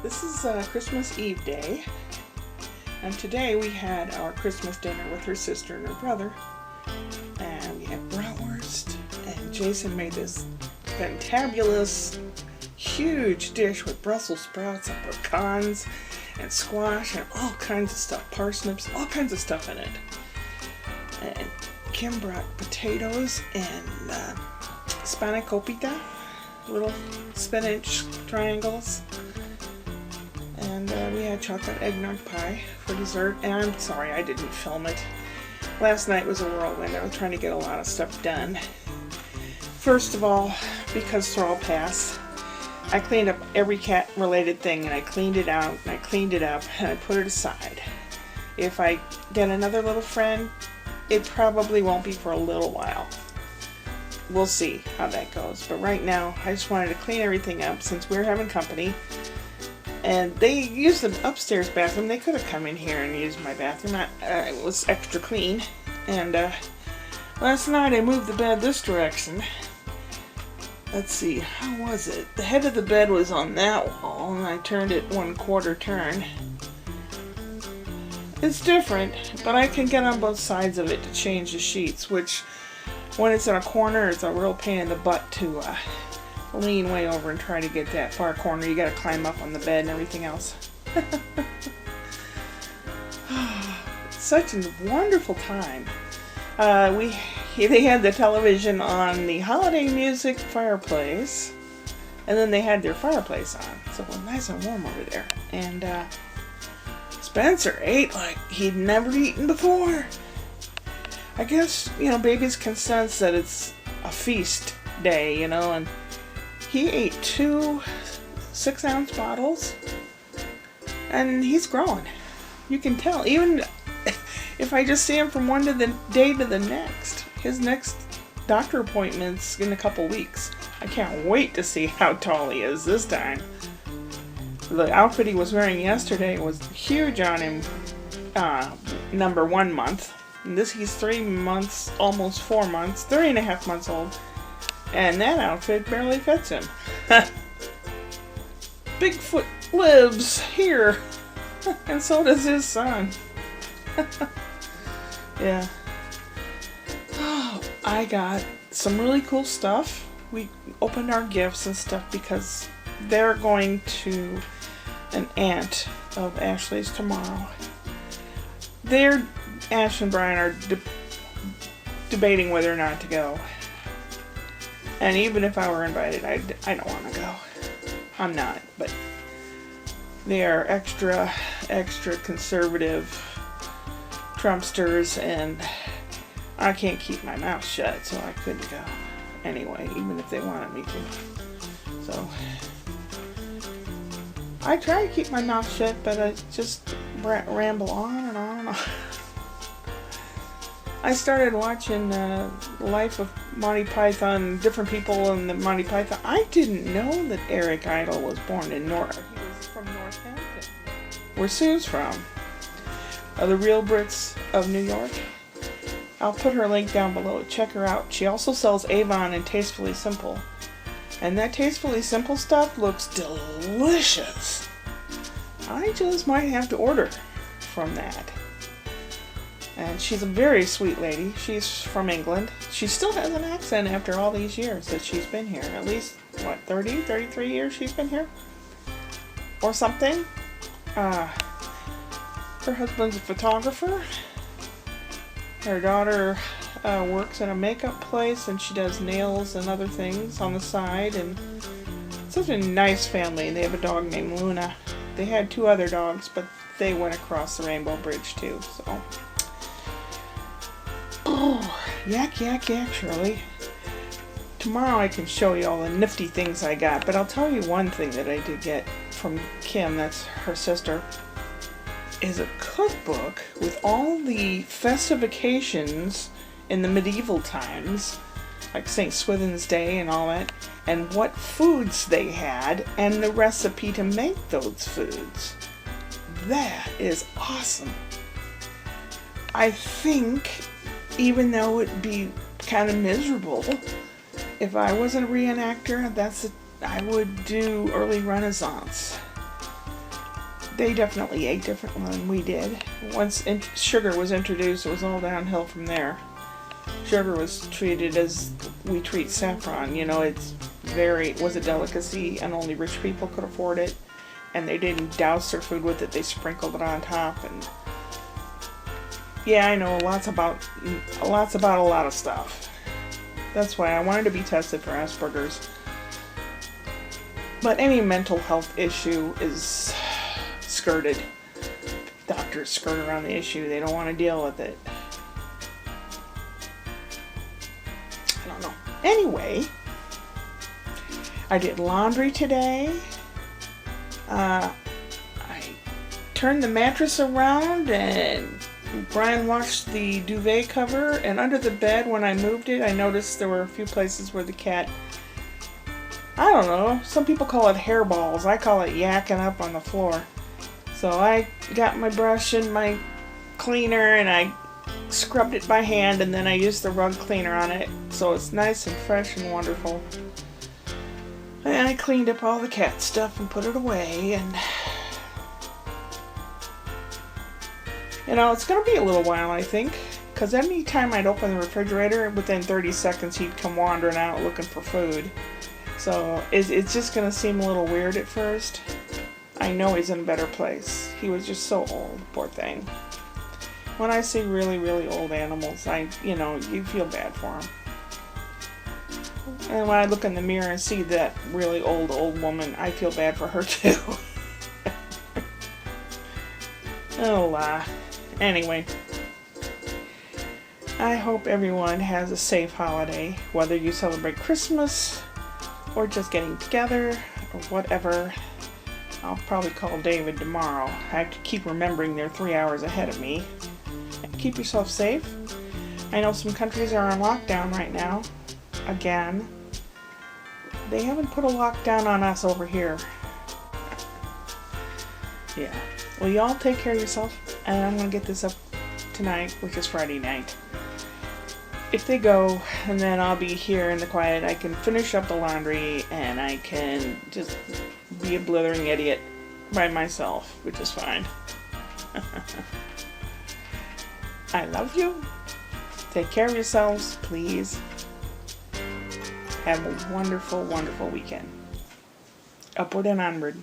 This is Christmas Eve day, and today we had our Christmas dinner with her sister and her brother, and we had bratwurst, and Jason made this fantabulous, huge dish with Brussels sprouts and pecans and squash and all kinds of stuff, parsnips, all kinds of stuff in it. And Kim brought potatoes and spanakopita, little spinach triangles. And we had chocolate eggnog pie for dessert. And I'm sorry I didn't film it. Last night was a whirlwind. I was trying to get a lot of stuff done. First of all, because Sorrel passed, I cleaned up every cat-related thing, and I cleaned it out, and I cleaned it up, and I put it aside. If I get another little friend, it probably won't be for a little while. We'll see how that goes. But right now, I just wanted to clean everything up since we're having company. And they used the upstairs bathroom. They could have come in here and used my bathroom. It was extra clean. And last night I moved the bed this direction. Let's see, how was it? The head of the bed was on that wall, and I turned it 1/4 turn. It's different, but I can get on both sides of it to change the sheets, which, when it's in a corner, it's a real pain in the butt to lean way over and try to get that far corner. You gotta climb up on the bed and everything else. Such a wonderful time. They had the television on the holiday music fireplace, and then they had their fireplace on, so it was nice and warm over there. And Spencer ate like he'd never eaten before. I guess, babies can sense that it's a feast day, and he ate 2 6-ounce bottles, and he's growing. You can tell, even if I just see him from one day to the next. His next doctor appointment's in a couple weeks. I can't wait to see how tall he is this time. The outfit he was wearing yesterday was huge on him, number 1 month. And he's 3 months, almost 4 months, 3.5 months old. And that outfit barely fits him. Bigfoot lives here. And so does his son. Yeah. Oh, I got some really cool stuff. We opened our gifts and stuff because they're going to an aunt of Ashley's tomorrow. Ash and Brian are debating whether or not to go. And even if I were invited, I don't want to go. I'm not, but they are extra conservative Trumpsters, and I can't keep my mouth shut, so I couldn't go anyway, even if they wanted me to. So I try to keep my mouth shut, but I just ramble on and on and on. I started watching Life of Monty Python, different people in the Monty Python. I didn't know that Eric Idle was born in He was from Northampton, where Sue's from. The Real Brits of New York. I'll put her link down below. Check her out. She also sells Avon and Tastefully Simple. And that Tastefully Simple stuff looks delicious. I just might have to order from that. And she's a very sweet lady. She's from England. She still has an accent after all these years that she's been here. At least, 33 years she's been here? Or something? Her husband's a photographer. Her daughter works in a makeup place, and she does nails and other things on the side. And such a nice family. They have a dog named Luna. They had 2 other dogs, but they went across the Rainbow Bridge too, so... Oh, yak, Shirley. Tomorrow I can show you all the nifty things I got, but I'll tell you one thing that I did get from Kim, that's her sister, is a cookbook with all the festive occasions in the medieval times, like St. Swithin's Day and all that, and what foods they had, and the recipe to make those foods. That is awesome. I think, even though it'd be kind of miserable, if I was a reenactor, I would do early Renaissance. they definitely ate different than we did. Once sugar was introduced, it was all downhill from there. Sugar was treated as we treat saffron. You know, it was a delicacy and only rich people could afford it. And they didn't douse their food with it, they sprinkled it on top. And yeah, I know lots about a lot of stuff. That's why I wanted to be tested for Asperger's. But any mental health issue is skirted. Doctors skirt around the issue. They don't want to deal with it. I don't know. Anyway, I did laundry today. I turned the mattress around and Brian washed the duvet cover, and under the bed when I moved it, I noticed there were a few places where the cat, I don't know, some people call it hairballs. I call it yakking up on the floor. So I got my brush and my cleaner and I scrubbed it by hand, and then I used the rug cleaner on it so it's nice and fresh and wonderful. And I cleaned up all the cat stuff and put it away, and you know, it's going to be a little while, I think, because any time I'd open the refrigerator, within 30 seconds he'd come wandering out looking for food. So it's just going to seem a little weird at first. I know he's in a better place. He was just so old, poor thing. When I see really, really old animals, you feel bad for them. And when I look in the mirror and see that really old woman, I feel bad for her too. Anyway, I hope everyone has a safe holiday, whether you celebrate Christmas or just getting together or whatever. I'll probably call David tomorrow. I have to keep remembering they're 3 hours ahead of me. Keep yourself safe. I know some countries are on lockdown right now. Again. They haven't put a lockdown on us over here. Yeah. Well, y'all take care of yourself. And I'm going to get this up tonight, which is Friday night. If they go, and then I'll be here in the quiet. I can finish up the laundry, and I can just be a blithering idiot by myself, which is fine. I love you. Take care of yourselves, please. Have a wonderful, wonderful weekend. Upward and onward.